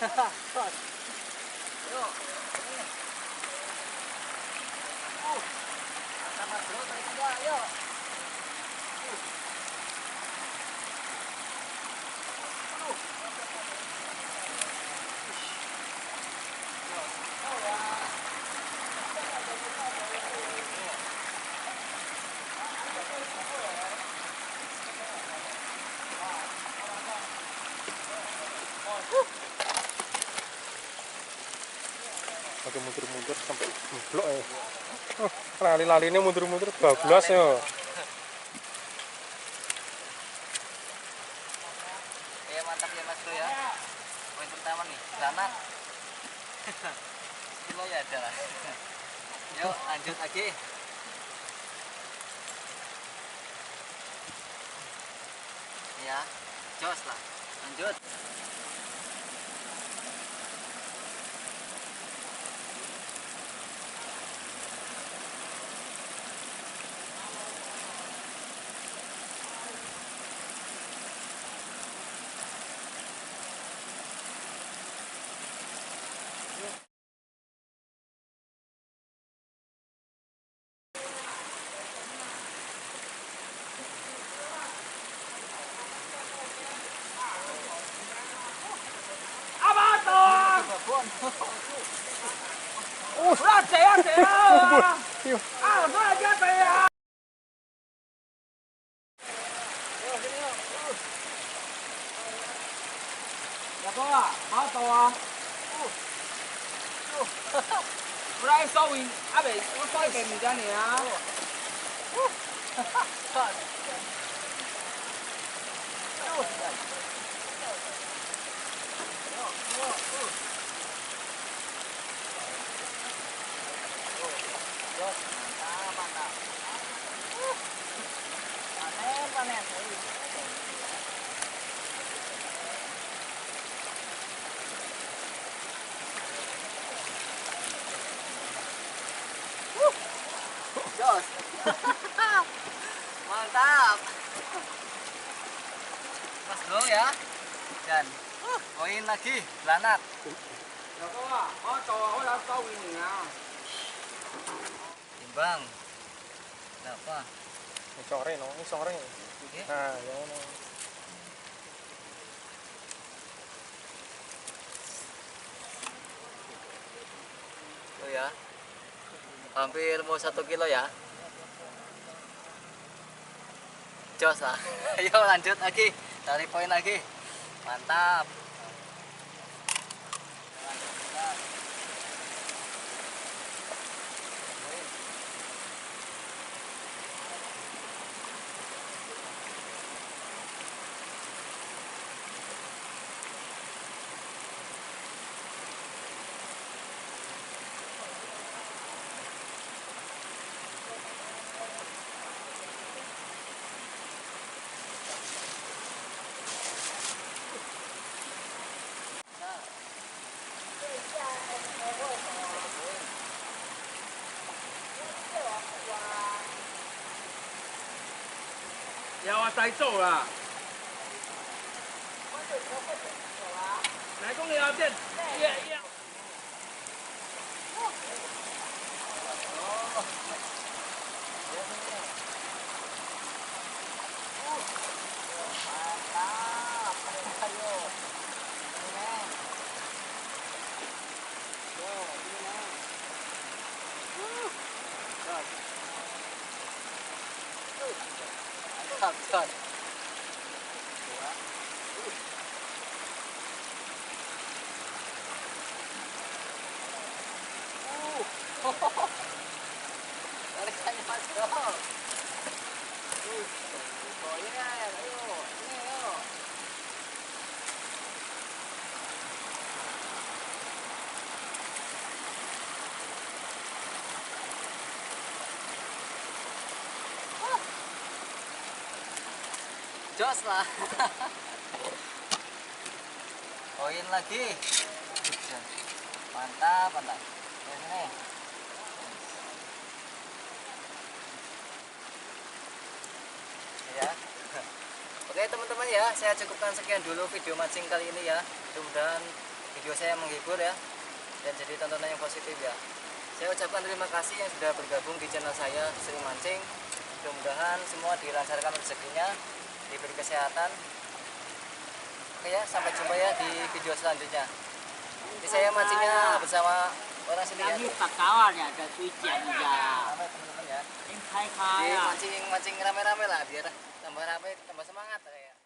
Yuk. Ini. Sama bro, tarik juga. Yuk. Oke, mundur-mundur sampai blok ya. Lali-lali ini mundur-mundur bablas ya. Ya mantap ya Mas Bro ya. Poin pertama nih, granat. Kilo ya ada lah. Yuk lanjut lagi. Ya, jos lah. Lanjut. Ra trẻ trẻ à nó là giá tiền à dạ có à báo tàu à ra sâu in à bị nó soi kèm gì ra nè Panen. Jos. Mantap. Mas Bro ya. Dan poin lagi, granat. dạ có à có tàu có ra sâu in nè Timbang. Berapa? Sore no, ini sore. Nah, yang ini. Tuh ya. Hampir mau 1 kilo ya. Jos lah. Ayo lanjut lagi. Cari poin lagi. Mantap.有啊製造啦來公你要見Mantap. Tarikannya Mas Bro. Goyang, ayo. Ini ayo. Jos lah. Poin lagi. Mantap, mantap. Ini. Ya. Oke teman-teman ya, saya cukupkan sekian dulu video mancing kali ini ya. Mudah-mudahan video saya menghibur ya, dan jadi tontonan yang positif ya. Saya ucapkan terima kasih yang sudah bergabung di channel saya Sering Mancing. Mudah-mudahan semua dilancarkan rezekinya, diberi kesehatan. Oke ya, sampai jumpa ya di video selanjutnya. Ini saya mancingnya bersama orang sini ya. Ini tak kawan ya, ada suijan ya. Sama teman-teman ya. Ini kai kai Jadi ya. mancing rame-rame lah biar tambah rame, tambah semangat kayak.